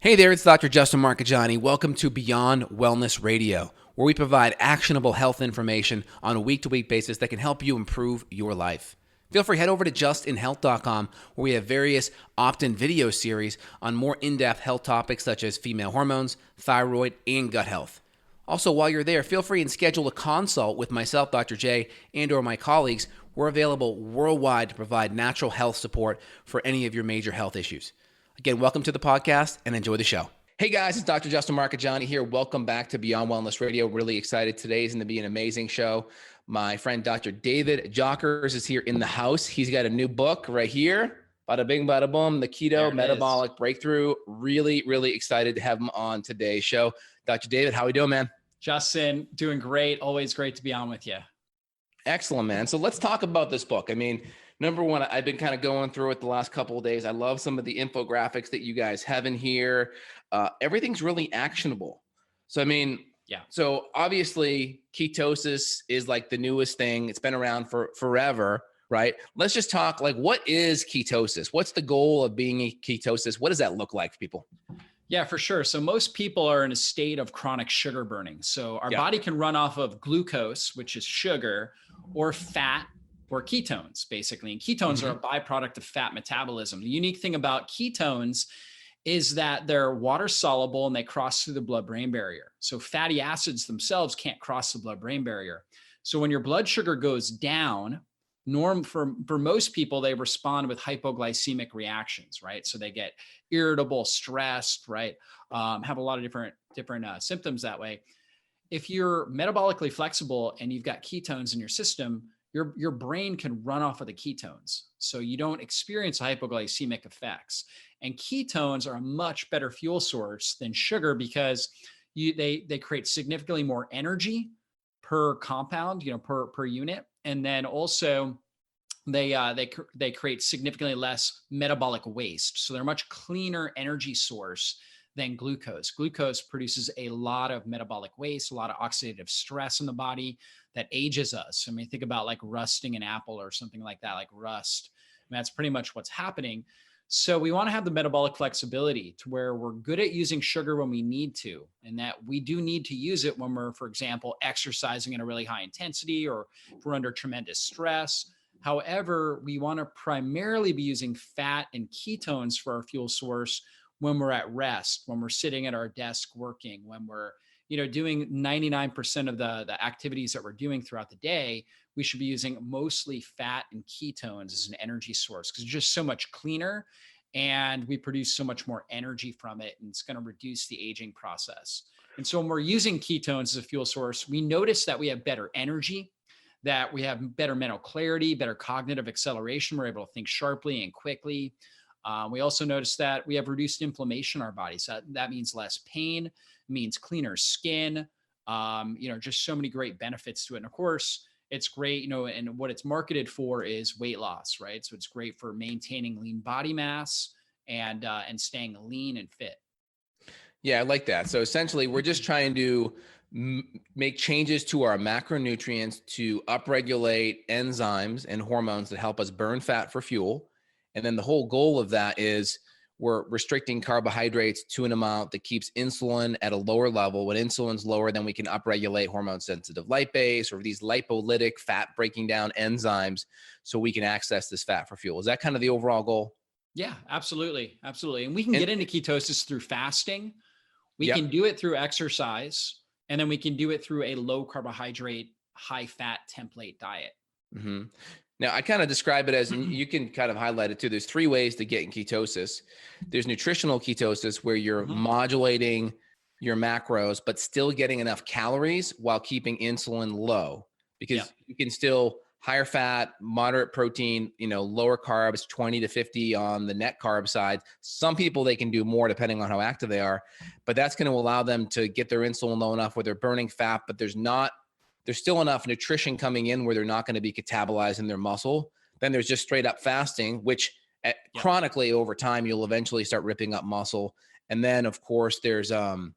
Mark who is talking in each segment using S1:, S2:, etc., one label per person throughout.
S1: Hey there, it's Dr. Justin Marcagiani. Welcome to Beyond Wellness Radio, where we provide actionable health information on a week-to-week basis that can help you improve your life. Feel free to head over to justinhealth.com, where we have various opt-in video series on more in-depth health topics such as female hormones, thyroid, and gut health. Also, while you're there, feel free and schedule a consult with myself, Dr. J, and or my colleagues. We're available worldwide to provide natural health support for any of your major health issues. Again, welcome to the podcast and enjoy the show. Hey guys, it's Dr. Justin Marcagiani here. Welcome back to Beyond Wellness Radio. Really excited. Today is going to be an amazing show. My friend Dr. David Jockers is here in the house. He's got a new book right here. Bada bing, bada boom, the Keto Metabolic Breakthrough. Really, really excited to have him on today's show. Dr. David, how are we doing, man?
S2: Justin, doing great. Always great to be on with you.
S1: Excellent, man. So let's talk about this book. I mean, number one, I've been kind of going through it the last couple of days. I love some of the infographics that you guys have in here. Everything's really actionable. So, I mean,
S2: yeah.
S1: So obviously ketosis is like the newest thing. It's been around for forever, right? Let's just talk like, what is ketosis? What's the goal of being in ketosis? What does that look like for people?
S2: Yeah, for sure. So most people are in a state of chronic sugar burning. So our body can run off of glucose, which is sugar, or fat, or ketones, basically. And ketones are a byproduct of fat metabolism. The unique thing about ketones is that they're water soluble and they cross through the blood-brain barrier. So fatty acids themselves can't cross the blood-brain barrier. So when your blood sugar goes down, for most people, they respond with hypoglycemic reactions, right? So they get irritable, stressed, right? Have a lot of different symptoms that way. If you're metabolically flexible and you've got ketones in your system, your brain can run off of the ketones. So you don't experience hypoglycemic effects. And ketones are a much better fuel source than sugar because they create significantly more energy per compound, per unit. And then also they create significantly less metabolic waste. So they're a much cleaner energy source than glucose. Glucose produces a lot of metabolic waste, a lot of oxidative stress in the body that ages us. I mean, think about like rusting an apple or something like that, like rust. I mean, that's pretty much what's happening. So we want to have the metabolic flexibility to where we're good at using sugar when we need to, and that we do need to use it when we're, for example, exercising at a really high intensity or if we're under tremendous stress. However, we want to primarily be using fat and ketones for our fuel source when we're at rest, when we're sitting at our desk working, when we're doing 99% of the activities that we're doing throughout the day. We should be using mostly fat and ketones as an energy source because it's just so much cleaner and we produce so much more energy from it, and it's going to reduce the aging process. And so when we're using ketones as a fuel source, we notice that we have better energy, that we have better mental clarity, better cognitive acceleration. We're able to think sharply and quickly. We also notice that we have reduced inflammation in our bodies. So that means less pain, means cleaner skin, just so many great benefits to it. And of course, it's great, and what it's marketed for is weight loss, right? So it's great for maintaining lean body mass and staying lean and fit.
S1: Yeah, I like that. So essentially, we're just trying to make changes to our macronutrients to upregulate enzymes and hormones that help us burn fat for fuel. And then the whole goal of that is we're restricting carbohydrates to an amount that keeps insulin at a lower level. When insulin's lower, then we can upregulate hormone-sensitive lipase or these lipolytic fat breaking down enzymes so we can access this fat for fuel. Is that kind of the overall goal?
S2: Yeah, absolutely. Absolutely. And we can get into ketosis through fasting. We can do it through exercise, and then we can do it through a low carbohydrate, high fat template diet.
S1: Mm-hmm. Now, I kind of describe it as, and you can kind of highlight it too. There's three ways to get in ketosis. There's nutritional ketosis, where you're modulating your macros, but still getting enough calories while keeping insulin low, because you can still higher fat, moderate protein, lower carbs, 20 to 50 on the net carb side. Some people, they can do more depending on how active they are, but that's going to allow them to get their insulin low enough where they're burning fat, but there's still enough nutrition coming in where they're not going to be catabolized in their muscle. Then there's just straight up fasting, which chronically over time, you'll eventually start ripping up muscle. And then of course there's going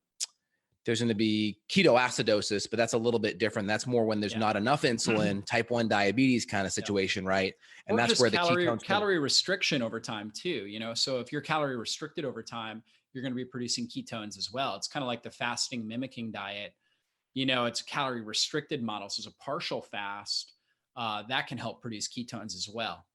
S1: to be ketoacidosis, but that's a little bit different. That's more when there's not enough insulin, type 1 diabetes kind of situation, right? And
S2: or
S1: that's
S2: just
S1: where the
S2: calorie restriction over time too, So if you're calorie restricted over time, you're going to be producing ketones as well. It's kind of like the fasting mimicking diet. It's a calorie restricted model. So it's a partial fast that can help produce ketones as well.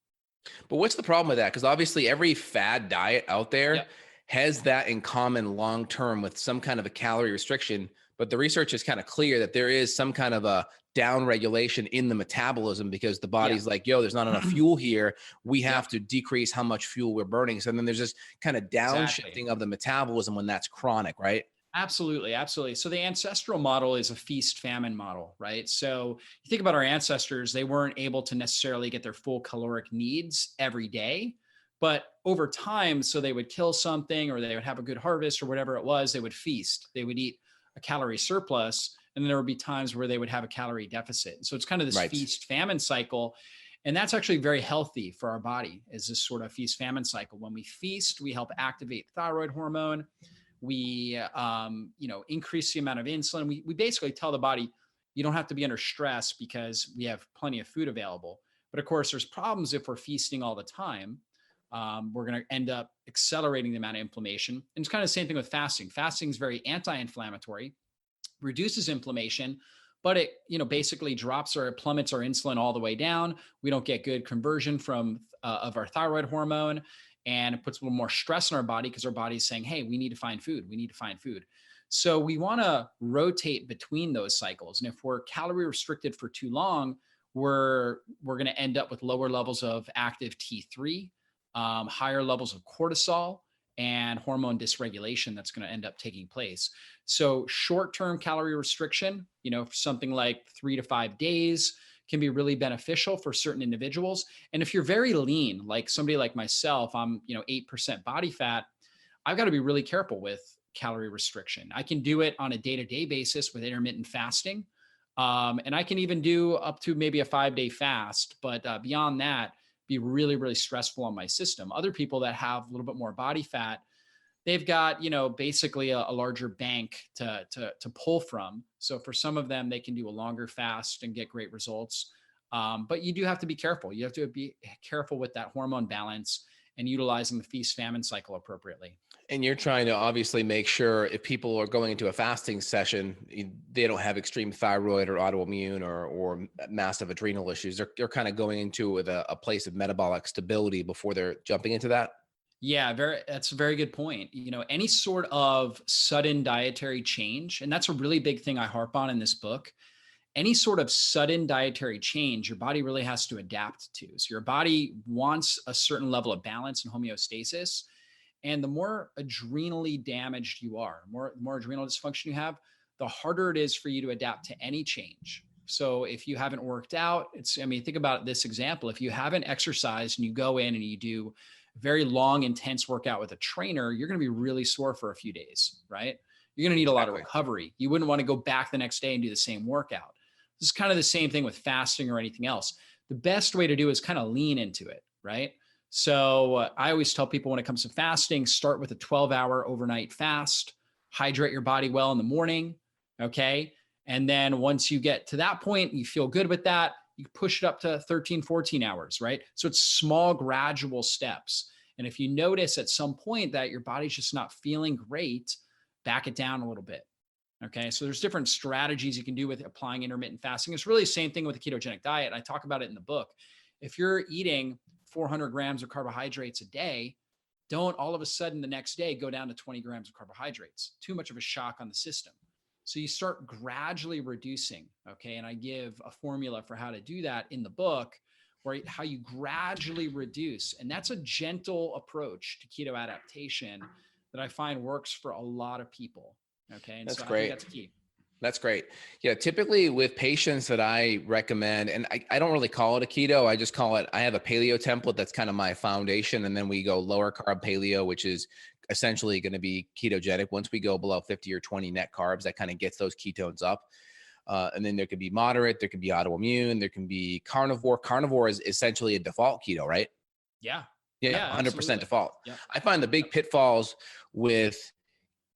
S1: But what's the problem with that? Because obviously every fad diet out there
S2: Yep.
S1: has that in common long term with some kind of a calorie restriction. But the research is kind of clear that there is some kind of a down regulation in the metabolism because the body's like, yo, there's not enough fuel here. We have to decrease how much fuel we're burning. So then there's this kind of downshifting of the metabolism when that's chronic, right?
S2: Absolutely. Absolutely. So the ancestral model is a feast famine model, right? So you think about our ancestors, they weren't able to necessarily get their full caloric needs every day, but over time, so they would kill something or they would have a good harvest or whatever it was, they would feast, they would eat a calorie surplus. And then there would be times where they would have a calorie deficit. So it's kind of this feast famine cycle. And that's actually very healthy for our body, is this sort of feast famine cycle. When we feast, we help activate thyroid hormone. We, increase the amount of insulin. We basically tell the body, you don't have to be under stress because we have plenty of food available. But of course, there's problems if we're feasting all the time. We're going to end up accelerating the amount of inflammation. And it's kind of the same thing with fasting. Fasting is very anti-inflammatory, reduces inflammation, but it, basically plummets our insulin all the way down. We don't get good conversion of our thyroid hormone. And it puts a little more stress on our body because our body's saying, hey, we need to find food. We need to find food. So we want to rotate between those cycles. And if we're calorie restricted for too long, we're going to end up with lower levels of active T3, higher levels of cortisol, and hormone dysregulation that's going to end up taking place. So short-term calorie restriction, for something like 3 to 5 days, can be really beneficial for certain individuals. And if you're very lean, like somebody like myself, I'm 8% body fat, I've got to be really careful with calorie restriction. I can do it on a day-to-day basis with intermittent fasting. And I can even do up to maybe a 5-day fast, but beyond that, be really, really stressful on my system. Other people that have a little bit more body fat, they've got, basically a larger bank to pull from. So for some of them, they can do a longer fast and get great results. But you do have to be careful. You have to be careful with that hormone balance and utilizing the feast famine cycle appropriately.
S1: And you're trying to obviously make sure if people are going into a fasting session, they don't have extreme thyroid or autoimmune or massive adrenal issues. They're kind of going into with a place of metabolic stability before they're jumping into that.
S2: Yeah, that's a very good point. Any sort of sudden dietary change, and that's a really big thing I harp on in this book. Any sort of sudden dietary change, your body really has to adapt to. So your body wants a certain level of balance and homeostasis. And the more adrenally damaged you are, more adrenal dysfunction you have, the harder it is for you to adapt to any change. So if you haven't worked out, think about this example. If you haven't exercised and you go in and you do very long, intense workout with a trainer, you're going to be really sore for a few days, right? You're going to need a lot of recovery. You wouldn't want to go back the next day and do the same workout. This is kind of the same thing with fasting or anything else. The best way to do is kind of lean into it, right? So I always tell people when it comes to fasting, start with a 12-hour overnight fast, hydrate your body well in the morning, okay? And then once you get to that point, you feel good with that, you push it up to 13, 14 hours, right? So it's small, gradual steps. And if you notice at some point that your body's just not feeling great, back it down a little bit. Okay. So there's different strategies you can do with applying intermittent fasting. It's really the same thing with a ketogenic diet. I talk about it in the book. If you're eating 400 grams of carbohydrates a day, don't all of a sudden the next day go down to 20 grams of carbohydrates. Too much of a shock on the system. So you start gradually reducing, okay? And I give a formula for how to do that in the book, where how you gradually reduce. And that's a gentle approach to keto adaptation that I find works for a lot of people, okay? And
S1: that's
S2: so
S1: great.
S2: I think that's key.
S1: That's great. Yeah, typically with patients that I recommend, and I don't really call it a keto, I just call it, I have a paleo template that's kind of my foundation. And then we go lower carb paleo, which is essentially going to be ketogenic. Once we go below 50 or 20 net carbs, that kind of gets those ketones up. And then there could be moderate, there could be autoimmune, there can be carnivore. Carnivore is essentially a default keto, right?
S2: Yeah.
S1: Yeah, 100%
S2: absolutely.
S1: default.
S2: Yeah.
S1: I find the big pitfalls with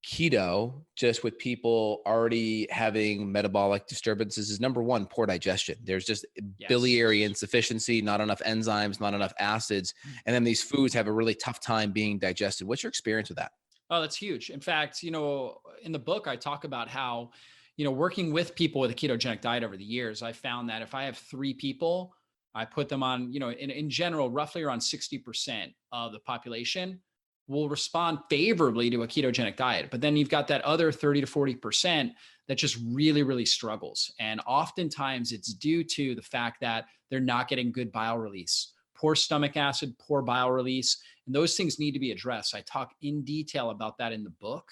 S1: keto, just with people already having metabolic disturbances, is number one, poor digestion. There's just biliary insufficiency, not enough enzymes, not enough acids. And then these foods have a really tough time being digested. What's your experience with that?
S2: Oh, that's huge. In fact, in the book, I talk about how, working with people with a ketogenic diet over the years, I found that if I have 3 people, I put them on, in general, roughly around 60% of the population will respond favorably to a ketogenic diet. But then you've got that other 30 to 40% that just really, really struggles. And oftentimes it's due to the fact that they're not getting good bile release, poor stomach acid, poor bile release. And those things need to be addressed. I talk in detail about that in the book.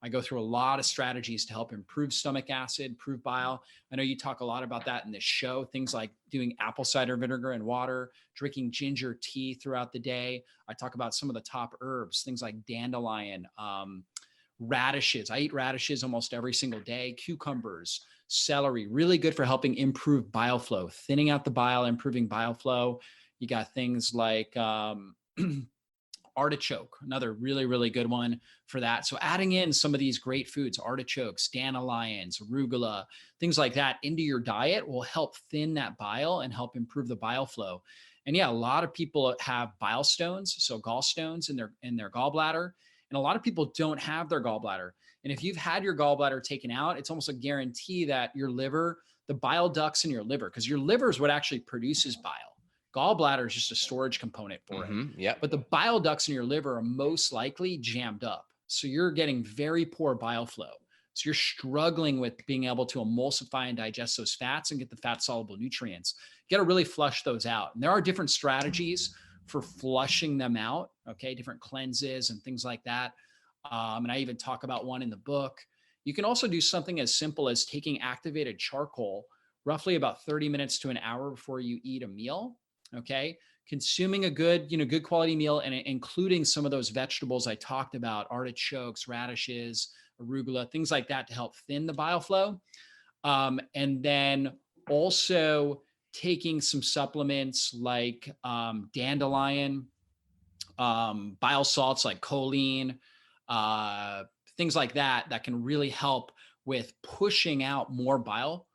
S2: I go through a lot of strategies to help improve stomach acid, improve bile. I know you talk a lot about that in this show, things like doing apple cider vinegar and water, drinking ginger tea throughout the day. I talk about some of the top herbs, things like dandelion, radishes. I eat radishes almost every single day, cucumbers, celery, really good for helping improve bile flow, thinning out the bile, improving bile flow. You got things like artichoke, another really, really good one for that. So adding in some of these great foods, artichokes, dandelions, arugula, things like that into your diet will help thin that bile and help improve the bile flow. And yeah, a lot of people have bile stones, so gallstones in their gallbladder, and a lot of people don't have their gallbladder. And if you've had your gallbladder taken out, it's almost a guarantee that your liver, the bile ducts in your liver, because your liver is what actually produces bile. Gallbladder is just a storage component for it.
S1: Yeah.
S2: But the bile ducts in your liver are most likely jammed up. So you're getting very poor bile flow. So you're struggling with being able to emulsify and digest those fats and get the fat soluble nutrients. You got to really flush those out. And there are different strategies for flushing them out. Okay. Different cleanses and things like that. And I even talk about one in the book. You can also do something as simple as taking activated charcoal roughly about 30 minutes to an hour before you eat a meal. Okay. Consuming a good quality meal and including some of those vegetables I talked about, artichokes, radishes, arugula, things like that to help thin the bile flow. And then also taking some supplements like dandelion, bile salts like choline, things like that can really help with pushing out more bile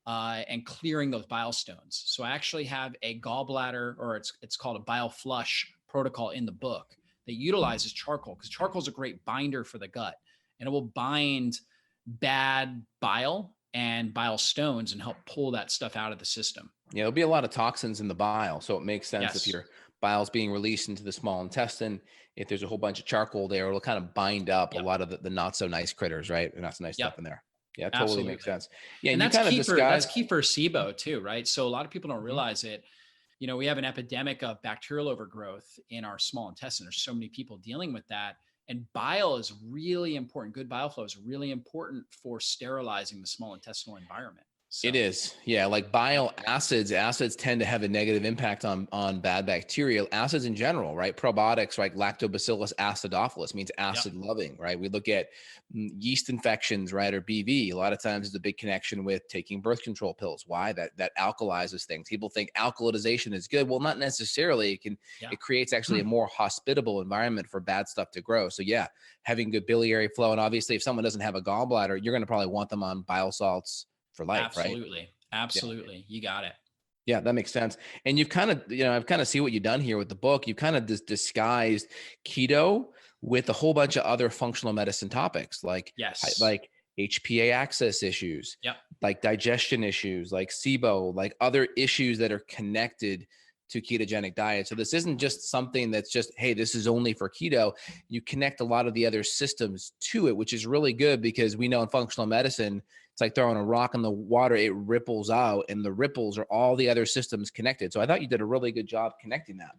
S2: and clearing those bile stones. So I actually have a gallbladder, or it's called a bile flush protocol in the book that utilizes charcoal, because charcoal is a great binder for the gut, and it will bind bad bile and bile stones and help pull that stuff out of the system.
S1: Yeah, there'll be a lot of toxins in the bile. So it makes sense if
S2: Yes.
S1: your bile is being released into the small intestine, if there's a whole bunch of charcoal there, it'll kind of bind up a lot of the not so nice critters, right? The not so nice stuff in there. Yeah, totally
S2: Absolutely.
S1: makes sense. Yeah,
S2: And
S1: and you
S2: that's
S1: kind of
S2: key
S1: discussed
S2: that's key for SIBO too, right? So a lot of people don't realize it. We have an epidemic of bacterial overgrowth in our small intestine. There's so many people dealing with that. And bile is really important. Good bile flow is really important for sterilizing the small intestinal environment. So,
S1: it is. Yeah. Like bile acids tend to have a negative impact on bad bacteria, acids in general, right? Probiotics, like Lactobacillus acidophilus means acid loving, right? We look at yeast infections, right? Or BV. A lot of times there's a big connection with taking birth control pills. Why? That alkalizes things. People think alkalization is good. Well, not necessarily. It creates actually a more hospitable environment for bad stuff to grow. So yeah, having good biliary flow. And obviously if someone doesn't have a gallbladder, you're going to probably want them on bile salts for life,
S2: absolutely.
S1: right?
S2: Absolutely. Yeah. You got it.
S1: Yeah, that makes sense. And you've kind of, I've kind of see what you've done here with the book. You've kind of disguised keto with a whole bunch of other functional medicine topics, like HPA access issues, like digestion issues, like SIBO, like other issues that are connected to ketogenic diet. So this isn't just something that's just, hey, this is only for keto. You connect a lot of the other systems to it, which is really good, because we know in functional medicine, it's like throwing a rock in the water, it ripples out, and the ripples are all the other systems connected. So I thought you did a really good job connecting that.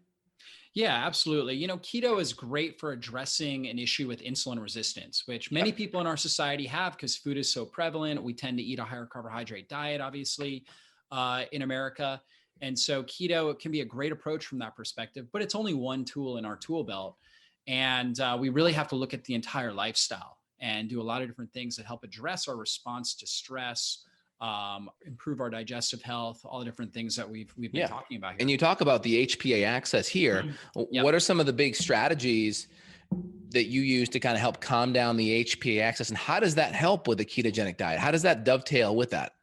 S2: Yeah, absolutely. Keto is great for addressing an issue with insulin resistance, which many people in our society have because food is so prevalent. We tend to eat a higher carbohydrate diet, obviously, in America. And so keto can be a great approach from that perspective, but it's only one tool in our tool belt. And we really have to look at the entire lifestyle and do a lot of different things that help address our response to stress, improve our digestive health, all the different things that we've been talking about here.
S1: And you talk about the HPA access here. What are some of the big strategies that you use to kind of help calm down the HPA access? And how does that help with the ketogenic diet? How does that dovetail with that?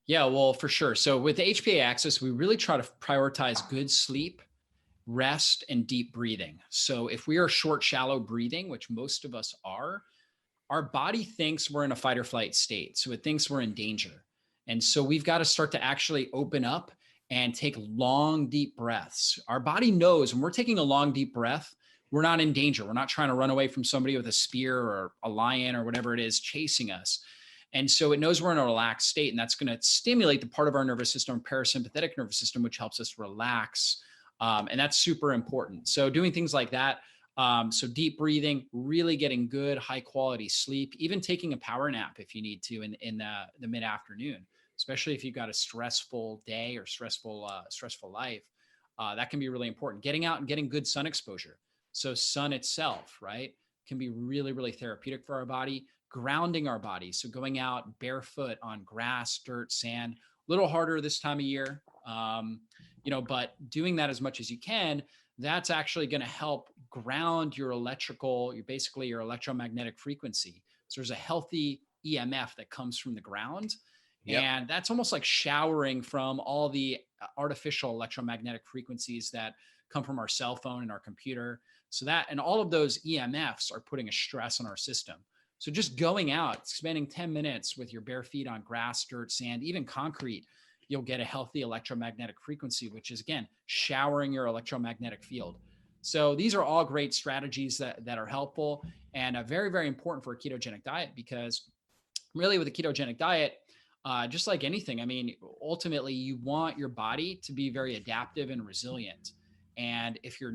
S2: Yeah, well, for sure. So with the HPA axis, we really try to prioritize good sleep rest, and deep breathing. So if we are short, shallow breathing, which most of us are, our body thinks we're in a fight or flight state. So it thinks we're in danger. And so we've got to start to actually open up and take long, deep breaths. Our body knows when we're taking a long, deep breath, we're not in danger. We're not trying to run away from somebody with a spear or a lion or whatever it is chasing us. And so it knows we're in a relaxed state, and that's going to stimulate the part of our nervous system, parasympathetic nervous system, which helps us relax. And that's super important. So doing things like that. So deep breathing, really getting good, high quality sleep, even taking a power nap if you need to in the mid afternoon, especially if you've got a stressful day or stressful life. That can be really important. Getting out and getting good sun exposure. So sun itself, right, can be really, really therapeutic for our body, grounding our body. So going out barefoot on grass, dirt, sand, a little harder this time of year, but doing that as much as you can, that's actually going to help ground your your electromagnetic frequency. So there's a healthy EMF that comes from the ground. Yep. And that's almost like showering from all the artificial electromagnetic frequencies that come from our cell phone and our computer. So that, and all of those EMFs are putting a stress on our system. So just going out, spending 10 minutes with your bare feet on grass, dirt, sand, even concrete, you'll get a healthy electromagnetic frequency, which is, again, showering your electromagnetic field. So these are all great strategies that are helpful and very, very important for a ketogenic diet, because really with a ketogenic diet, just like anything, I mean, ultimately you want your body to be very adaptive and resilient. And if you're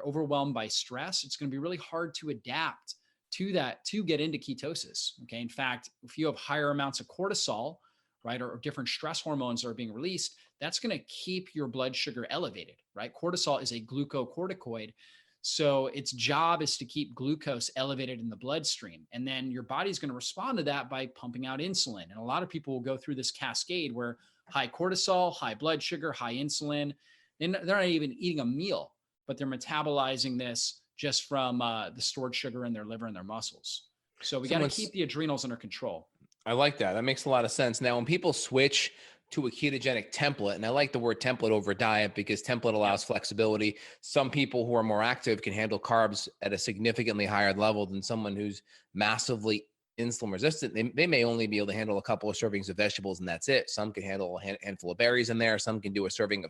S2: overwhelmed by stress, it's going to be really hard to adapt to that, to get into ketosis. Okay. In fact, if you have higher amounts of cortisol, right, or different stress hormones are being released, that's going to keep your blood sugar elevated, right? Cortisol is a glucocorticoid. So its job is to keep glucose elevated in the bloodstream. And then your body's going to respond to that by pumping out insulin. And a lot of people will go through this cascade where high cortisol, high blood sugar, high insulin, and they're not even eating a meal, but they're metabolizing this just from the stored sugar in their liver and their muscles. So we got to keep the adrenals under control.
S1: I like that. That makes a lot of sense. Now, when people switch to a ketogenic template, and I like the word template over diet because template allows flexibility. Some people who are more active can handle carbs at a significantly higher level than someone who's massively insulin resistant. They may only be able to handle a couple of servings of vegetables and that's it. Some can handle a handful of berries in there. Some can do a serving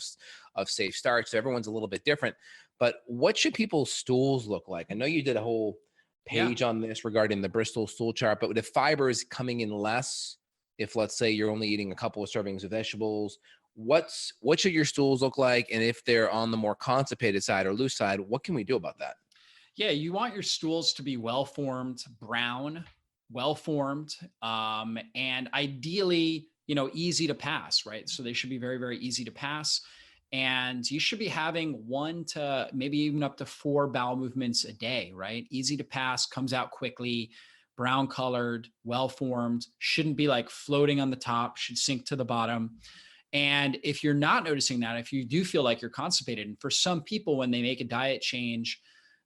S1: of safe starch. So everyone's a little bit different. But what should people's stools look like? I know you did a whole page on this regarding the Bristol stool chart, but with fiber is coming in less, if let's say you're only eating a couple of servings of vegetables, what should your stools look like? And if they're on the more constipated side or loose side, what can we do about that?
S2: Yeah, you want your stools to be well-formed, brown, well-formed, and ideally, easy to pass, right? So they should be very, very easy to pass. And you should be having 1 to maybe even up to 4 bowel movements a day, right? Easy to pass, comes out quickly, brown colored, well-formed, shouldn't be like floating on the top, should sink to the bottom. And if you're not noticing that, if you do feel like you're constipated, and for some people, when they make a diet change,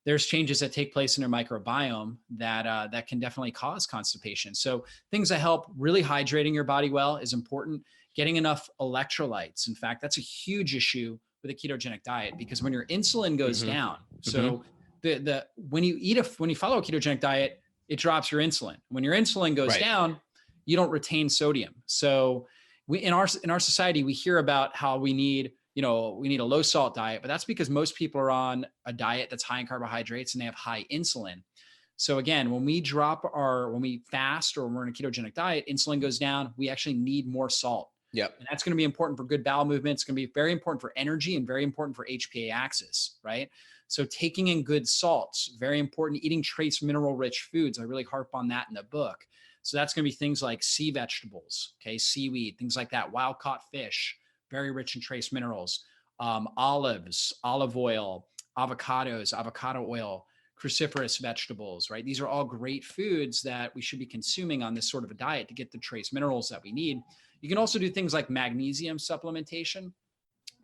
S2: there's changes that take place in their microbiome that can definitely cause constipation. So things that help, really hydrating your body well is important. Getting enough electrolytes. In fact, that's a huge issue with a ketogenic diet, because when your insulin goes down, so when you follow a ketogenic diet, it drops your insulin. When your insulin goes down, you don't retain sodium. So in our society, we hear about how we need a low salt diet, but that's because most people are on a diet that's high in carbohydrates and they have high insulin. So again, when we fast or when we're in a ketogenic diet, insulin goes down, we actually need more salt.
S1: Yep.
S2: And that's going to be important for good bowel movement. It's going to be very important for energy and very important for HPA axis, right? So taking in good salts, very important. Eating trace mineral rich foods. I really harp on that in the book. So that's going to be things like sea vegetables, okay, seaweed, things like that, wild caught fish, very rich in trace minerals, olives, olive oil, avocados, avocado oil, cruciferous vegetables, right? These are all great foods that we should be consuming on this sort of a diet to get the trace minerals that we need. You can also do things like magnesium supplementation.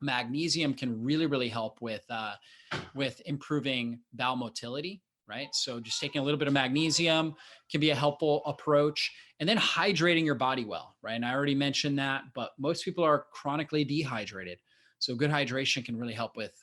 S2: Magnesium can really, really help with improving bowel motility, right? So just taking a little bit of magnesium can be a helpful approach. And then hydrating your body well, right? And I already mentioned that, but most people are chronically dehydrated. So good hydration can really help with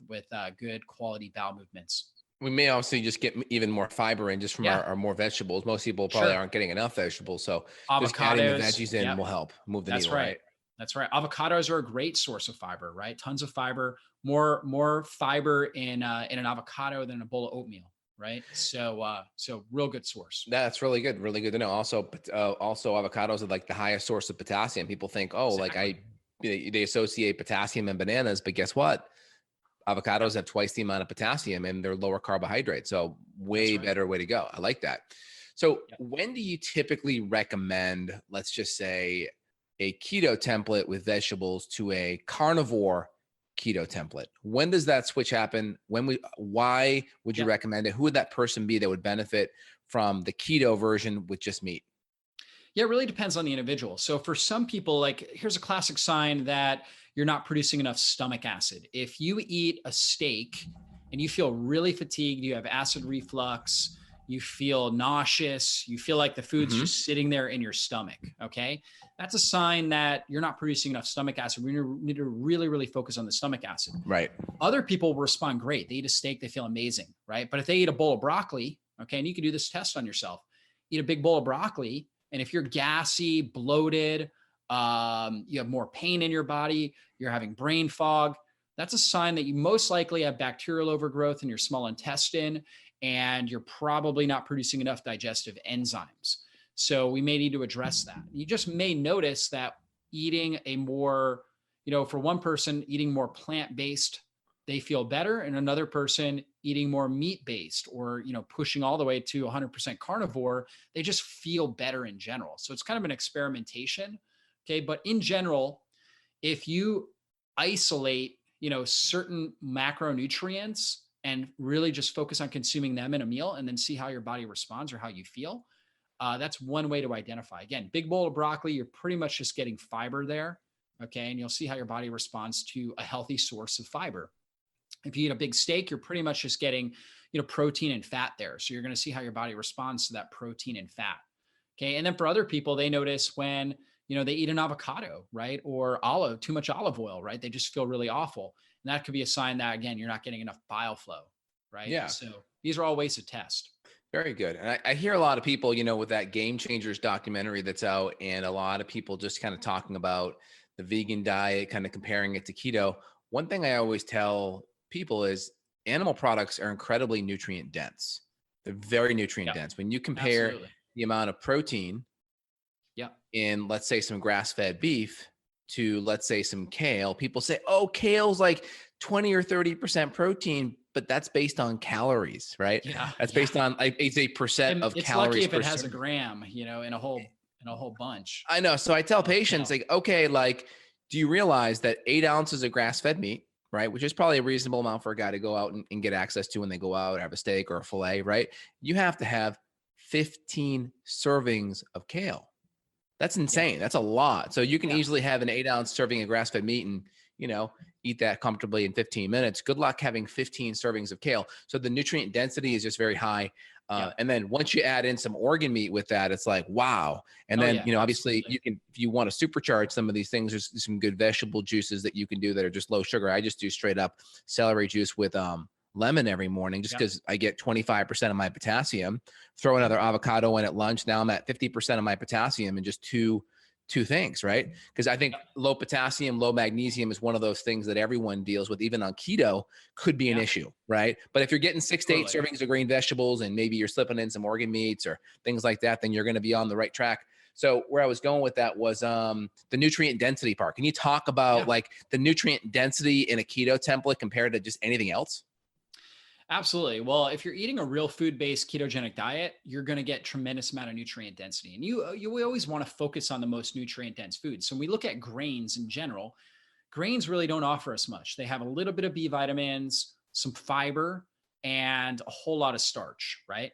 S2: good quality bowel movements.
S1: We may also just get even more fiber in just from
S2: Yeah,
S1: our more vegetables. Most people probably
S2: sure.
S1: aren't getting enough vegetables. So just adding the
S2: Avocados.
S1: veggies in
S2: Yep.
S1: will help move the
S2: That's
S1: needle,
S2: right.
S1: right?
S2: That's right. Avocados are a great source of fiber, right? Tons of fiber, more fiber in an avocado than a bowl of oatmeal, right? So real good source.
S1: That's really good. Really good to know. Also, also avocados are like the highest source of potassium. People think, oh, like
S2: Exactly.
S1: they associate potassium and bananas, but guess what? Avocados
S2: Yep.
S1: have twice the amount of potassium and they're lower carbohydrate. So
S2: That's
S1: way
S2: right.
S1: better way to go. I like that. So
S2: Yep.
S1: when do you typically recommend, let's just say, a keto template with vegetables to a carnivore keto template? When does that switch happen? Why would you
S2: Yep.
S1: recommend it? Who would that person be that would benefit from the keto version with just meat?
S2: Yeah, it really depends on the individual. So for some people, like here's a classic sign that you're not producing enough stomach acid. If you eat a steak and you feel really fatigued, you have acid reflux, you feel nauseous, you feel like the food's
S1: Hmm.
S2: just sitting there in your stomach. Okay. That's a sign that you're not producing enough stomach acid. We need to really, really focus on the stomach acid.
S1: Right.
S2: Other people respond great. They eat a steak, they feel amazing. Right. But if they eat a bowl of broccoli, okay, and you can do this test on yourself, eat a big bowl of broccoli, and if you're gassy, bloated, you have more pain in your body, you're having brain fog, that's a sign that you most likely have bacterial overgrowth in your small intestine, and you're probably not producing enough digestive enzymes. So we may need to address that. You just may notice that eating a more, for one person, eating more plant-based, they feel better, and another person eating more meat-based or, pushing all the way to 100% carnivore, they just feel better in general. So it's kind of an experimentation. Okay. But in general, if you isolate, certain macronutrients and really just focus on consuming them in a meal and then see how your body responds or how you feel, that's one way to identify. Again, big bowl of broccoli, you're pretty much just getting fiber there. Okay. And you'll see how your body responds to a healthy source of fiber. If you eat a big steak, you're pretty much just getting, protein and fat there. So you're going to see how your body responds to that protein and fat. Okay. And then for other people, they notice when, they eat an avocado, right? Or too much olive oil, right? They just feel really awful. And that could be a sign that, again, you're not getting enough bile flow, right?
S1: Yeah.
S2: So these are all ways to test.
S1: Very good. And I hear a lot of people, with that Game Changers documentary that's out, and a lot of people just kind of talking about the vegan diet, kind of comparing it to keto. One thing I always tell people is animal products are incredibly nutrient dense. They're very nutrient
S2: Yeah,
S1: dense. When you compare
S2: absolutely.
S1: the amount of protein
S2: Yeah.
S1: in, let's say, some grass-fed beef to, let's say, some kale, people say, oh, kale's like 20 or 30% protein, but that's based on calories, right?
S2: Yeah.
S1: That's
S2: Yeah.
S1: based on like it's a percent
S2: And
S1: of
S2: it's lucky
S1: calories
S2: if
S1: per
S2: it has a
S1: serving.
S2: gram, in a whole bunch
S1: I know. So I tell
S2: of
S1: patients,
S2: kale.
S1: like, okay, like, do you realize that 8 ounces of grass-fed meat, right, which is probably a reasonable amount for a guy to go out and get access to when they go out or have a steak or a fillet, right? You have to have 15 servings of kale. That's
S2: Yeah.
S1: insane. That's a lot. So you can
S2: Yeah.
S1: easily have an 8 ounce serving of grass fed meat and, eat that comfortably in 15 minutes. Good luck having 15 servings of kale. So the nutrient density is just very high.
S2: Yeah.
S1: And then once you add in some organ meat with that, it's like, wow. And
S2: Oh
S1: then,
S2: yeah,
S1: obviously
S2: absolutely.
S1: you can, if you want to supercharge some of these things, there's some good vegetable juices that you can do that are just low sugar. I just do straight up celery juice with, lemon every morning just
S2: Yeah.
S1: because I get 25% of my potassium. Throw
S2: Yeah.
S1: another avocado in at lunch. Now I'm at 50% of my potassium in just two things, right? Because I think
S2: Yeah.
S1: low potassium, low magnesium is one of those things that everyone deals with, even on keto, could be an
S2: Yeah.
S1: issue, right? But if you're getting 6 to 8
S2: Totally.
S1: servings of green vegetables and maybe you're slipping in some organ meats or things like that, then you're going to be on the right track. So where I was going with that was the nutrient density part. Can you talk about
S2: Yeah.
S1: like the nutrient density in a keto template compared to just anything else?
S2: Absolutely. Well, if you're eating a real food-based ketogenic diet, you're going to get tremendous amount of nutrient density. And we always want to focus on the most nutrient dense foods. So when we look at grains in general, grains really don't offer us much. They have a little bit of B vitamins, some fiber, and a whole lot of starch, right?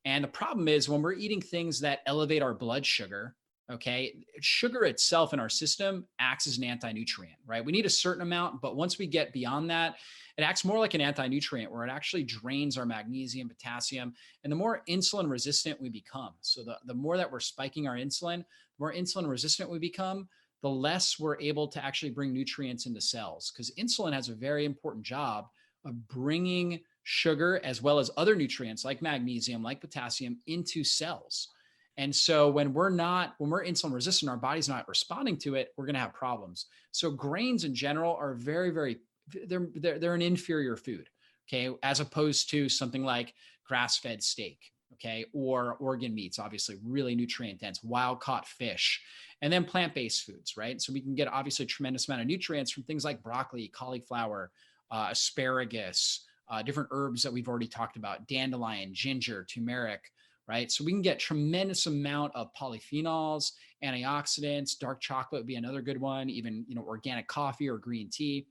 S2: And the problem is when we're eating things that elevate our blood sugar, okay, sugar itself in our system acts as an anti-nutrient, right? We need a certain amount, but once we get beyond that, it acts more like an anti-nutrient where it actually drains our magnesium, potassium, and the more insulin resistant we become. So the more that we're spiking our insulin, the more insulin resistant we become, the less we're able to actually bring nutrients into cells, because insulin has a very important job of bringing sugar as well as other nutrients like magnesium, like potassium into cells. And so when we're insulin resistant, our body's not responding to it, we're going to have problems. So grains in general are they're an inferior food, okay, as opposed to something like grass-fed steak, okay, or organ meats, obviously really nutrient dense, wild caught fish, and then plant-based foods, right? So we can get obviously a tremendous amount of nutrients from things like broccoli, cauliflower, asparagus, different herbs that we've already talked about, dandelion, ginger, turmeric, right? So we can get tremendous amount of polyphenols, antioxidants. Dark chocolate would be another good one, even, organic coffee or green tea.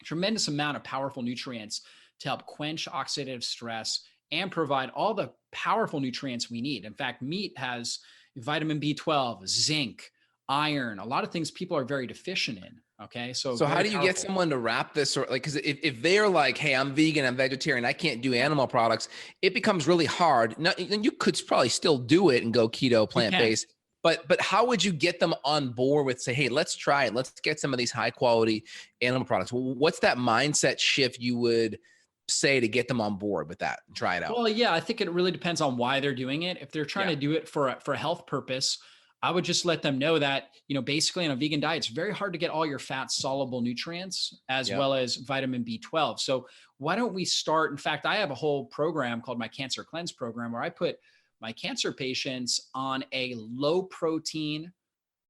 S2: Tremendous amount of powerful nutrients to help quench oxidative stress and provide all the powerful nutrients we need. In fact, meat has vitamin B12, zinc, iron, a lot of things people are very deficient in. Okay.
S1: So how do you get someone to wrap this, or like, because if they're like, hey, I'm vegan, I'm vegetarian, I can't do animal products, it becomes really hard. Now, and you could probably still do it and go keto, plant-based, but how would you get them on board with, say, hey, let's try it. Let's get some of these high quality animal products. What's that mindset shift you would say to get them on board with that and try it out?
S2: Well, yeah, I think it really depends on why they're doing it. If they're trying to do it for a health purpose, I would just let them know that, basically on a vegan diet, it's very hard to get all your fat soluble nutrients as well as vitamin B12. So why don't we start? In fact, I have a whole program called my Cancer Cleanse program, where I put my cancer patients on a low protein,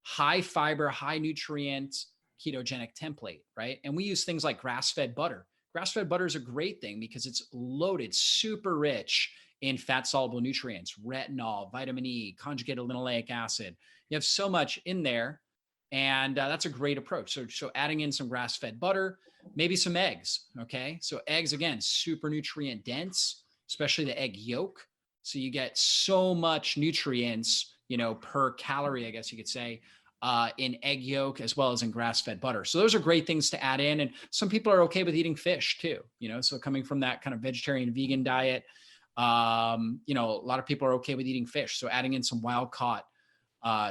S2: high fiber, high nutrient ketogenic template, right? And we use things like grass-fed butter. Grass-fed butter is a great thing because it's loaded, super rich in fat soluble nutrients, retinol, vitamin E, conjugated linoleic acid. You have so much in there, and that's a great approach. So adding in some grass-fed butter, maybe some eggs. Okay. So eggs, again, super nutrient dense, especially the egg yolk. So you get so much nutrients, per calorie, I guess you could say, in egg yolk as well as in grass-fed butter. So those are great things to add in. And some people are okay with eating fish too, so coming from that kind of vegetarian vegan diet, a lot of people are okay with eating fish. So adding in some wild caught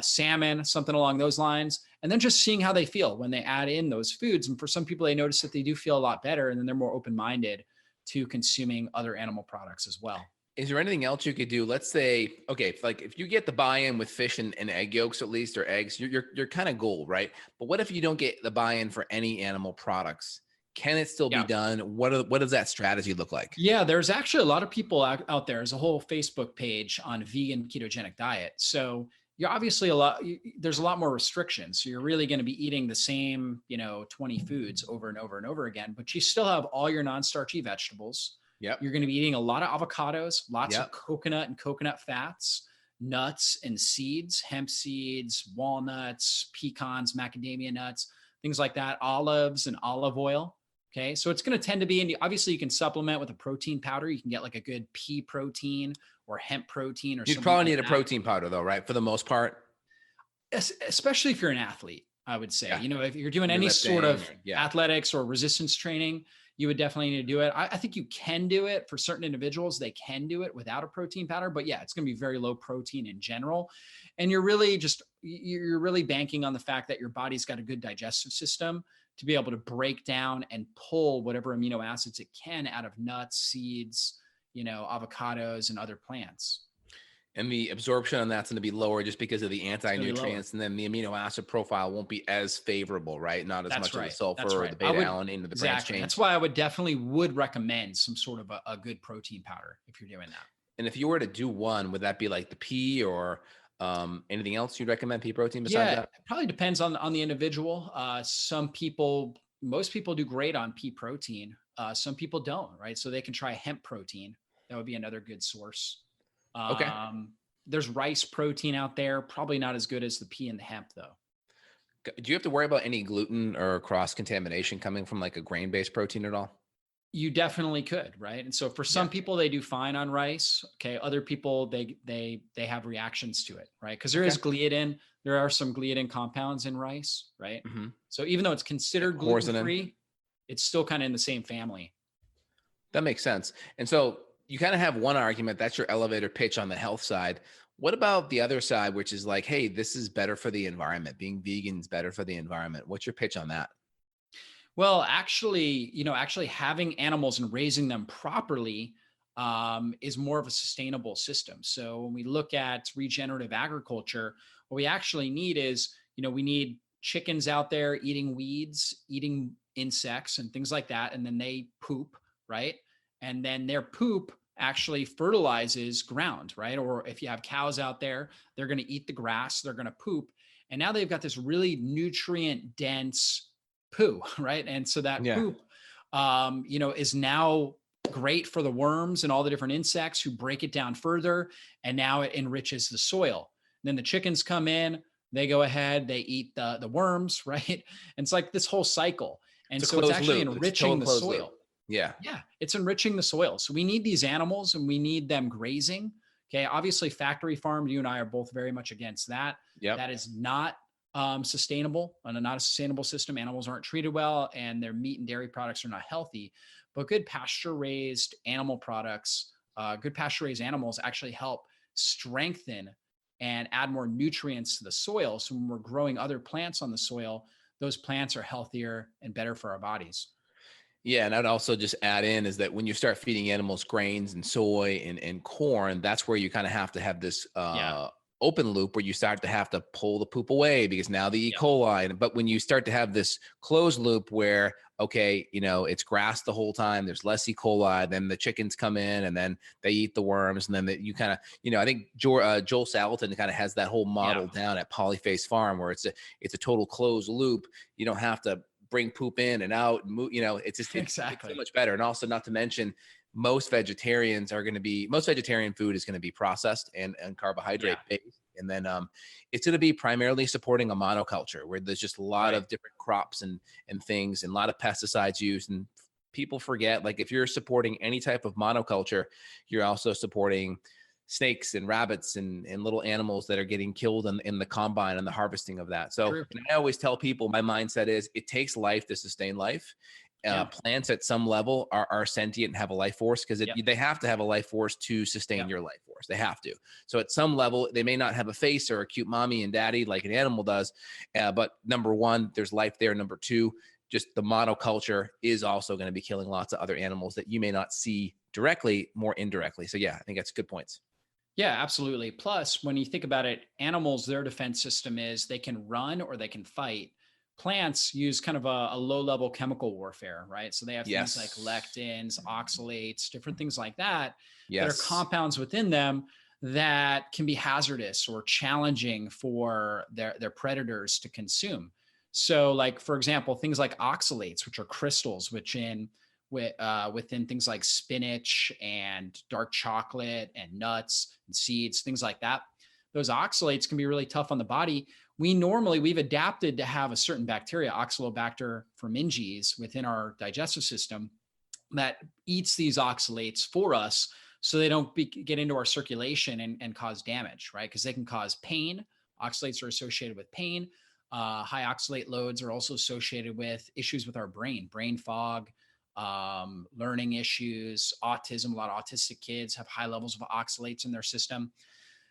S2: salmon, something along those lines, and then just seeing how they feel when they add in those foods. And for some people, they notice that they do feel a lot better, and then they're more open-minded to consuming other animal products as well.
S1: Is there anything else you could do? Let's say, okay, like if you get the buy-in with fish and egg yolks, at least, or eggs, you're kind of gold, right? But what if you don't get the buy-in for any animal products? Can it still be done? What does that strategy look like?
S2: Yeah, there's actually a lot of people out there. There's a whole Facebook page on vegan ketogenic diet. So you're obviously there's a lot more restrictions. So you're really going to be eating the same, 20 foods over and over and over again, but you still have all your non-starchy vegetables.
S1: Yep.
S2: You're going to be eating a lot of avocados, lots of coconut and coconut fats, nuts and seeds, hemp seeds, walnuts, pecans, macadamia nuts, things like that, olives and olive oil. Okay. So it's going to tend to be, and obviously you can supplement with a protein powder. You can get like a good pea protein or hemp protein, or
S1: you'd probably need a protein powder though, right? For the most part.
S2: Especially if you're an athlete, I would say, if you're doing any sort of athletics or resistance training, you would definitely need to do it. I think you can do it for certain individuals. They can do it without a protein powder, but yeah, it's going to be very low protein in general. And you're really banking on the fact that your body's got a good digestive system to be able to break down and pull whatever amino acids it can out of nuts, seeds, avocados and other plants.
S1: And the absorption on that's going to be lower just because of the anti-nutrients, and then the amino acid profile won't be as favorable, right? Not as much of the sulfur or the beta-alanine into the branch chain.
S2: That's why I would recommend some sort of a good protein powder if you're doing that.
S1: And if you were to do one, would that be like the pea or anything else you'd recommend, pea protein besides that?
S2: It probably depends on the individual. Most people do great on pea protein. Some people don't, right? So they can try hemp protein. That would be another good source.
S1: Okay.
S2: There's rice protein out there, probably not as good as the pea and the hemp though.
S1: Do you have to worry about any gluten or cross contamination coming from like a grain-based protein at all?
S2: You definitely could, right? And so for some people, they do fine on rice. Okay. Other people, they have reactions to it, right? Because there is gliadin. There are some gliadin compounds in rice, right? Mm-hmm. So even though it's considered gluten-free, it's still kind of in the same family.
S1: That makes sense. And so you kind of have one argument, that's your elevator pitch on the health side. What about the other side, which is like, hey, this is better for the environment. Being vegan is better for the environment. What's your pitch on that?
S2: Well, actually, actually having animals and raising them properly is more of a sustainable system. So when we look at regenerative agriculture, what we actually need is, we need chickens out there eating weeds, eating insects and things like that. And then they poop, right? And then their poop actually fertilizes ground, right? Or if you have cows out there, they're going to eat the grass, they're going to poop. And now they've got this really nutrient dense poo, right? And so that
S1: Yeah.
S2: poop, is now great for the worms and all the different insects who break it down further. And now it enriches the soil. And then the chickens come in, they go ahead, they eat the worms, right? And it's like this whole cycle. And
S1: It's a
S2: so it's
S1: closed
S2: actually
S1: loop. It's a total
S2: enriching the
S1: closed loop.
S2: soil.
S1: Yeah.
S2: Yeah, it's enriching the soil. So we need these animals and we need them grazing. Okay. Obviously, factory farmed, you and I are both very much against that.
S1: Yep.
S2: That is not sustainable and not a sustainable system. Animals aren't treated well and their meat and dairy products are not healthy. But good pasture raised animal products, good pasture raised animals actually help strengthen and add more nutrients to the soil. So when we're growing other plants on the soil, those plants are healthier and better for our bodies.
S1: Yeah, and I'd also just add in is that when you start feeding animals grains and soy and corn, that's where you kind of have to have this
S2: Yeah.
S1: open loop where you start to have to pull the poop away because now the E.
S2: Yep.
S1: coli. But when you start to have this closed loop where, okay, it's grass the whole time, there's less E. coli, then the chickens come in and then they eat the worms. And then you kind of, I think Joel Salatin kind of has that whole
S2: Yeah.
S1: model down at Polyface Farm where it's a total closed loop. You don't have to bring poop in and out and move, it's just it's
S2: Exactly.
S1: so much better. And also, not to mention, most vegetarian food is going to be processed and carbohydrate based, and then it's going to be primarily supporting a monoculture where there's just a lot of different crops and things and a lot of pesticides used. And people forget, like, if you're supporting any type of monoculture, you're also supporting snakes and rabbits and little animals that are getting killed in the combine and the harvesting of that. So I always tell people, my mindset is it takes life to sustain life. Plants at some level are sentient and have a life force because they have to have a life force to sustain your life force. They have to. So at some level, they may not have a face or a cute mommy and daddy like an animal does. But number one, there's life there. Number two, just the monoculture is also going to be killing lots of other animals that you may not see directly, more indirectly. So yeah, I think that's good points.
S2: Yeah, absolutely. Plus, when you think about it, animals, their defense system is they can run or they can fight. Plants use kind of a low level chemical warfare, right? So they have things like lectins, oxalates, different things like that that are compounds within them that can be hazardous or challenging for their predators to consume. So, like, for example, things like oxalates, which are crystals, within things like spinach and dark chocolate and nuts and seeds, things like that. Those oxalates can be really tough on the body. We've adapted to have a certain bacteria, Oxalobacter forminges, within our digestive system that eats these oxalates for us so they don't get into our circulation and cause damage, right? Because they can cause pain. Oxalates are associated with pain. High oxalate loads are also associated with issues with our brain fog, learning issues, autism. A lot of autistic kids have high levels of oxalates in their system.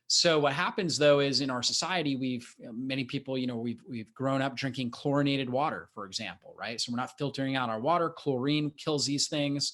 S2: So what happens though is in our society, many people, we've grown up drinking chlorinated water, for example, right? So we're not filtering out our water. Chlorine kills these things.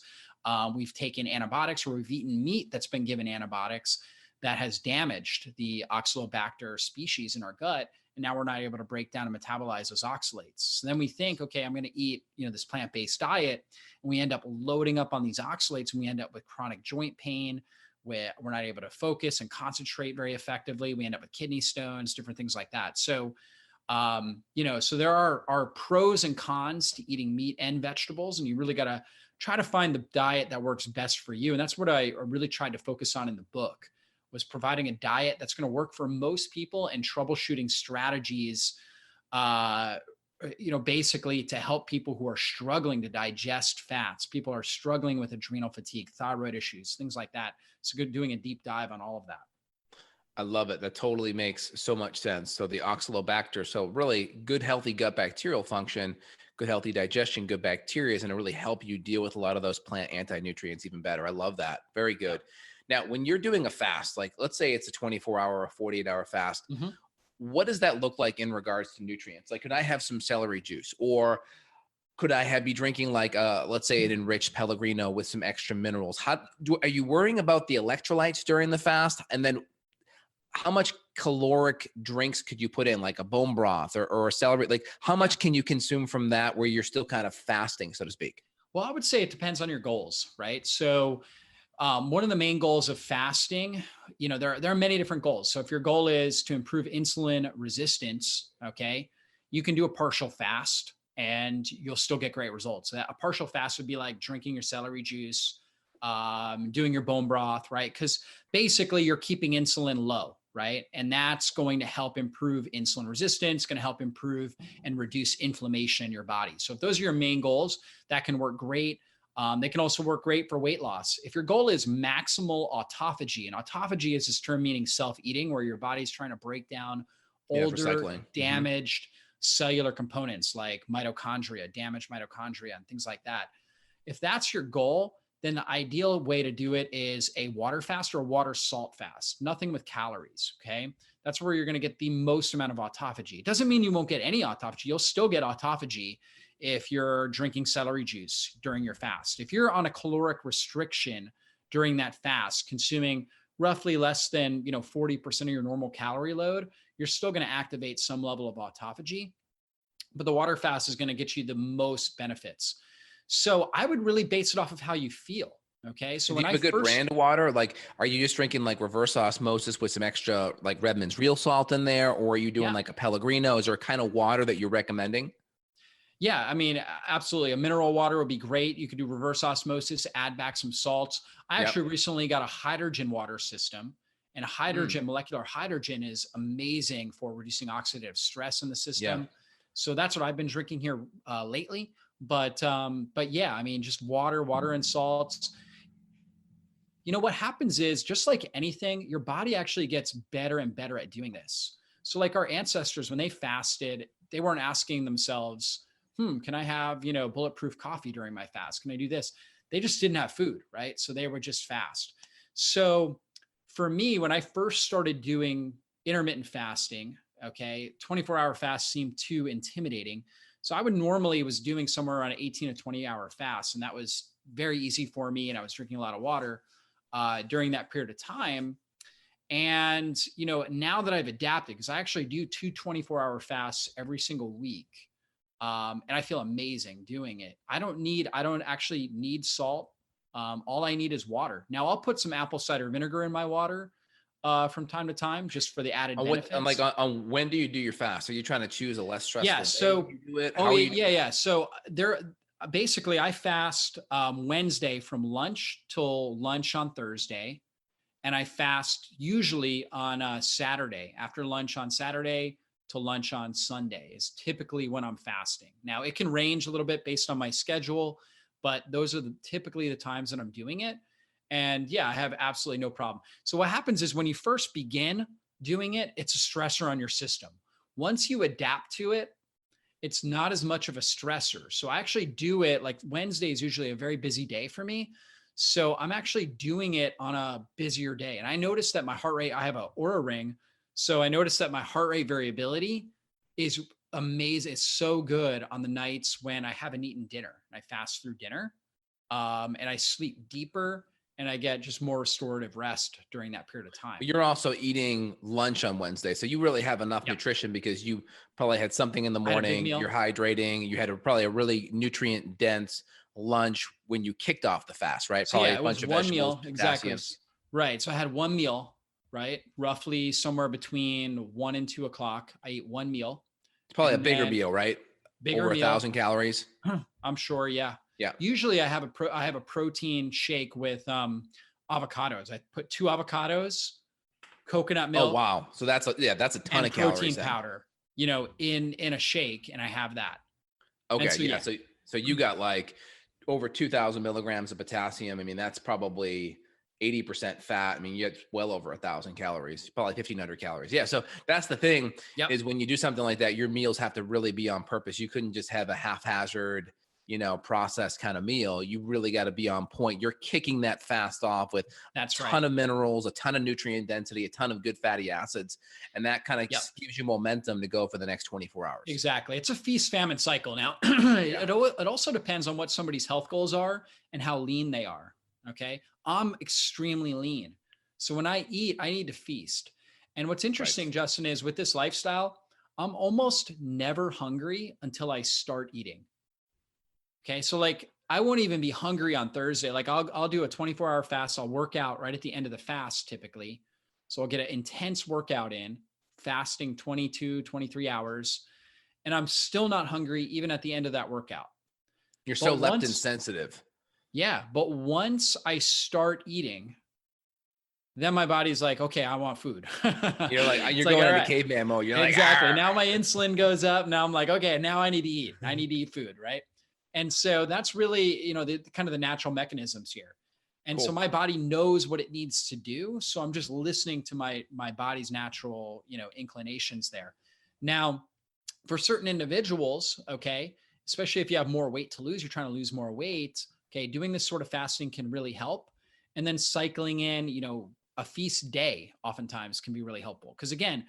S2: We've taken antibiotics, or we've eaten meat that's been given antibiotics that has damaged the Oxalobacter species in our gut. And now we're not able to break down and metabolize those oxalates. So then we think, okay, I'm going to eat, this plant-based diet. And we end up loading up on these oxalates and we end up with chronic joint pain, where we're not able to focus and concentrate very effectively. We end up with kidney stones, different things like that. So, so there are pros and cons to eating meat and vegetables, and you really got to try to find the diet that works best for you. And that's what I really tried to focus on in the book, was providing a diet that's going to work for most people and troubleshooting strategies, basically to help people who are struggling to digest fats. People are struggling with adrenal fatigue, thyroid issues, things like that. So good doing a deep dive on all of that.
S1: I love it. That totally makes so much sense. So the oxalobacter, so really good, healthy gut bacterial function, good, healthy digestion, good bacteria is going to really help you deal with a lot of those plant anti-nutrients even better. I love that. Very good. Now, when you're doing a fast, like let's say it's a 24-hour or 48-hour fast,
S2: Mhm.
S1: what does that look like in regards to nutrients? Like, could I have some celery juice, or could I be drinking like let's say an enriched Pellegrino with some extra minerals? Are you worrying about the electrolytes during the fast? And then how much caloric drinks could you put in, like a bone broth or a celery? Like, how
S2: Yeah.
S1: much can you consume from that where you're still kind of fasting, so to speak?
S2: Well, I would say it depends on your goals, right? So, one of the main goals of fasting, there are many different goals. So, if your goal is to improve insulin resistance, okay, you can do a partial fast and you'll still get great results. A partial fast would be like drinking your celery juice, doing your bone broth, right? Because basically you're keeping insulin low, right? And that's going to help improve insulin resistance, going to help improve and reduce inflammation in your body. So if those are your main goals, that can work great. They can also work great for weight loss. If your goal is maximal autophagy, and autophagy is this term meaning self-eating, where your body's trying to break down
S1: Yeah,
S2: older,
S1: recycling.
S2: damaged cellular components like mitochondria, damaged mitochondria, and things like that. If that's your goal, then the ideal way to do it is a water fast or a water salt fast, nothing with calories. Okay. That's where you're going to get the most amount of autophagy. It doesn't mean you won't get any autophagy. You'll still get autophagy if you're drinking celery juice during your fast. If you're on a caloric restriction during that fast, consuming roughly less than 40% of your normal calorie load, you're still going to activate some level of autophagy. But the water fast is going to get you the most benefits. So I would really base it off of how you feel. Okay. So
S1: Do
S2: when
S1: you
S2: I
S1: have a good
S2: first,
S1: brand of water? Like, are you just drinking like reverse osmosis with some extra like Redmond's real salt in there? Or are you doing
S2: yeah,
S1: like a Pellegrino? Is there a kind of water that you're recommending?
S2: yeah, I mean, absolutely. A mineral water would be great. You could do reverse osmosis, add back some salts. I
S1: Yep.
S2: actually recently got a hydrogen water system, and
S1: Mm,
S2: molecular hydrogen is amazing for reducing oxidative stress in the
S1: yeah.
S2: system. So that's what I've been drinking here lately. But yeah, I mean, just water and salts. What happens is, just like anything, your body actually gets better and better at doing this. So like our ancestors, when they fasted, they weren't asking themselves, can I have, bulletproof coffee during my fast? Can I do this? They just didn't have food, right? So they would just fast. So for me, when I first started doing intermittent fasting, okay, 24-hour fast seemed too intimidating. So I would normally was doing somewhere around 18 to 20-hour fast, and that was very easy for me. And I was drinking a lot of water during that period of time. And, now that I've adapted, because I actually do two 24-hour fasts every single week. And I feel amazing doing it. I don't actually need salt. All I need is water. Now I'll put some apple cider vinegar in my water from time to time, just for the added
S1: On like
S2: benefits.
S1: on when do you do your fast? Are you trying to choose a less
S2: Yeah.
S1: stressful day when
S2: So,
S1: you do it?
S2: oh
S1: How are
S2: yeah,
S1: you
S2: yeah,
S1: doing
S2: yeah. So basically I fast Wednesday from lunch till lunch on Thursday, and I fast usually on Saturday, after lunch on Saturday to lunch on Sunday is typically when I'm fasting. Now it can range a little bit based on my schedule, but those are typically the times that I'm doing it. And yeah, I have absolutely no problem. So what happens is, when you first begin doing it, it's a stressor on your system. Once you adapt to it, it's not as much of a stressor. So I actually do it, like Wednesday is usually a very busy day for me. So I'm actually doing it on a busier day. And I noticed that my heart rate, I have a Aura ring. So I noticed that my heart rate variability is amazing. It's so good on the nights when I haven't eaten dinner and I fast through dinner. And I sleep deeper and I get just more restorative rest during that period of time.
S1: But you're also eating lunch on Wednesday. So you really have enough
S2: Yep.
S1: nutrition because you probably had something in the
S2: I had a big
S1: morning, you're
S2: meal.
S1: hydrating, you had probably a really nutrient dense lunch when you kicked off the fast, right?
S2: So
S1: Probably
S2: yeah,
S1: a
S2: it was
S1: bunch of
S2: one
S1: vegetables,
S2: meal exactly.
S1: potassium.
S2: Right. So I had one meal, right? Roughly somewhere between 1 and 2 o'clock. I ate one meal,
S1: It's probably a
S2: and
S1: bigger
S2: then
S1: meal, right?
S2: bigger
S1: Over a
S2: meal.
S1: thousand calories.
S2: I'm sure. Yeah.
S1: Yeah.
S2: Usually I have a protein shake with avocados. I put two avocados, coconut
S1: Oh,
S2: milk,
S1: wow. So that's a ton
S2: and
S1: of calories
S2: protein
S1: then.
S2: powder. In a shake, and I have that. And
S1: Okay.
S2: so
S1: Yeah.
S2: yeah,
S1: So you got like over 2,000 milligrams of potassium. I mean, that's probably 80% fat. I mean, you get well over 1,000 calories, probably 1,500 calories. Yeah. So that's the thing,
S2: yep.
S1: is when you do something like that, your meals have to really be on purpose. You couldn't just have a haphazard, processed kind of meal. You really got to be on point. You're kicking that fast off with a ton of minerals, a ton of nutrient density, a ton of good fatty acids. And that kind of gives you momentum to go for the next 24 hours.
S2: Exactly. It's a feast famine cycle. Now, it also depends on what somebody's health goals are and how lean they are. Okay. I'm extremely lean. So when I eat, I need to feast. And what's interesting, Justin, is with this lifestyle, I'm almost never hungry until I start eating. Okay. So like, I won't even be hungry on Thursday. Like I'll do a 24-hour fast. I'll work out right at the end of the fast typically. So I'll get an intense workout in, fasting 22, 23 hours. And I'm still not hungry even at the end of that workout.
S1: You're so leptin sensitive.
S2: Yeah. But once I start eating, then my body's like, okay, I want food.
S1: You're like, you're going into caveman mode. You're
S2: exactly.
S1: Like,
S2: now my insulin goes up. Now I'm like, okay, now I need to eat. I need to eat food. Right. And so that's really, the kind of the natural mechanisms here. And so my body knows what it needs to do. So I'm just listening to my body's natural, inclinations there. Now, for certain individuals, okay, especially if you have more weight to lose, you're trying to lose more weight. Okay. Doing this sort of fasting can really help. And then cycling in, a feast day oftentimes can be really helpful. Because again,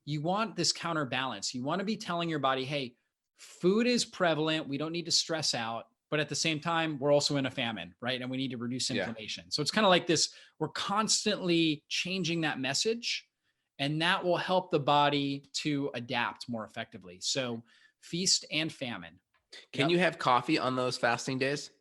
S2: you want this counterbalance. You want to be telling your body, hey, food is prevalent. We don't need to stress out. But at the same time, we're also in a famine, right? And we need to reduce inflammation. So it's kind of like this, we're constantly changing that message, and that will help the body to adapt more effectively. So feast and famine.
S1: Can you have coffee on those fasting days?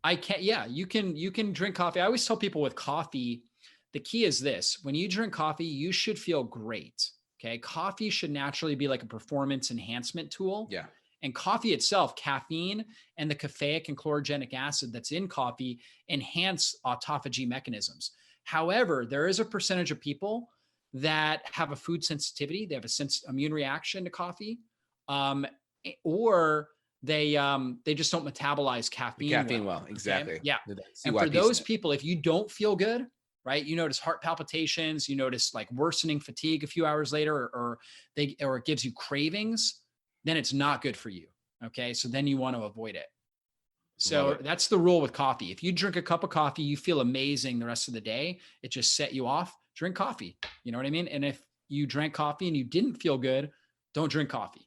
S2: I can't. Yeah, you can drink coffee. I always tell people with coffee, the key is this: when you drink coffee, you should feel great. Okay. Coffee should naturally be like a performance enhancement tool.
S1: Yeah.
S2: And coffee itself, caffeine and the caffeic and chlorogenic acid that's in coffee enhance autophagy mechanisms. However, there is a percentage of people that have a food sensitivity. They have a immune reaction to coffee, or they just don't metabolize caffeine well.
S1: Exactly.
S2: Okay? Yeah. And for those people, if you don't feel good, right, you notice heart palpitations, you notice like worsening fatigue a few hours later, or it gives you cravings, then it's not good for you. Okay. So then you want to avoid it. So that's the rule with coffee. If you drink a cup of coffee, you feel amazing the rest of the day. It just set you off. Drink coffee. You know what I mean? And if you drank coffee and you didn't feel good, don't drink coffee.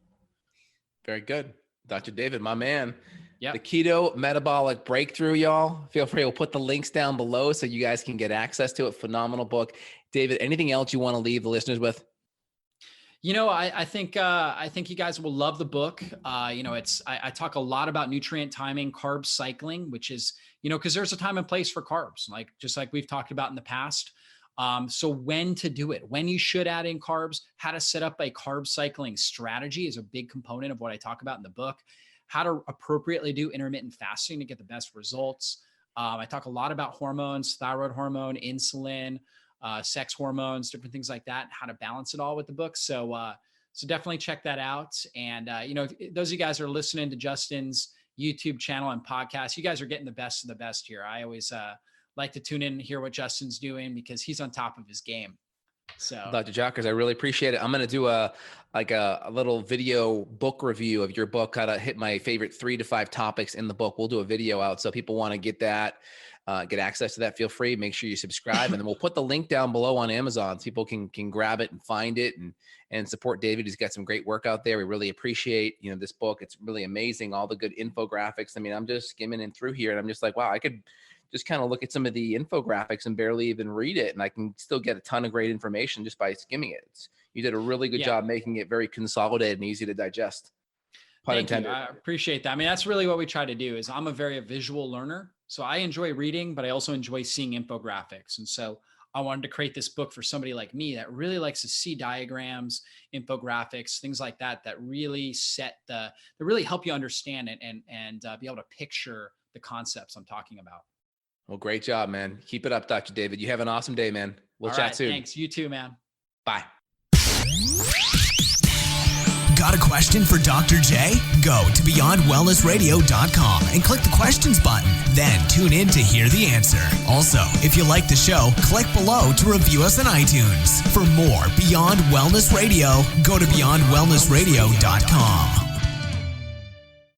S1: Very good. Dr. David, my man.
S2: Yep.
S1: The Keto Metabolic Breakthrough, y'all. Feel free. We'll put the links down below so you guys can get access to it. Phenomenal book. David, anything else you want to leave the listeners with?
S2: I think you guys will love the book. I talk a lot about nutrient timing, carb cycling, which is, because there's a time and place for carbs, just like we've talked about in the past. So when to do it, when you should add in carbs, how to set up a carb cycling strategy is a big component of what I talk about in the book. How to appropriately do intermittent fasting to get the best results. I talk a lot about hormones, thyroid hormone, insulin, sex hormones, different things like that, how to balance it all with the book. So definitely check that out. And, those of you guys that are listening to Justin's YouTube channel and podcast, you guys are getting the best of the best here. I always like to tune in and hear what Justin's doing because he's on top of his game. So
S1: Dr. Jockers, I really appreciate it. I'm going to do a little video book review of your book, how to hit my favorite 3 to 5 topics in the book. We'll do a video out. So people want to get that, get access to that. Feel free, make sure you subscribe, and then we'll put the link down below on Amazon. So people can grab it and find it and support David. He's got some great work out there. We really appreciate, this book. It's really amazing. All the good infographics. I mean, I'm just skimming in through here and I'm just like, wow, I could just kind of look at some of the infographics and barely even read it. And I can still get a ton of great information just by skimming it. You did a really good job making it very consolidated and easy to digest.
S2: Thank you. I appreciate that. I mean, that's really what we try to do. Is I'm a very visual learner. So I enjoy reading, but I also enjoy seeing infographics. And so I wanted to create this book for somebody like me that really likes to see diagrams, infographics, things like that really that really help you understand it and be able to picture the concepts I'm talking about.
S1: Well, great job, man. Keep it up, Dr. David. You have an awesome day, man. We'll chat soon.
S2: Thanks. You too, man.
S1: Bye.
S3: Got a question for Dr. J? Go to BeyondWellnessRadio.com and click the questions button. Then tune in to hear the answer. Also, if you like the show, click below to review us on iTunes. For more Beyond Wellness Radio, go to BeyondWellnessRadio.com.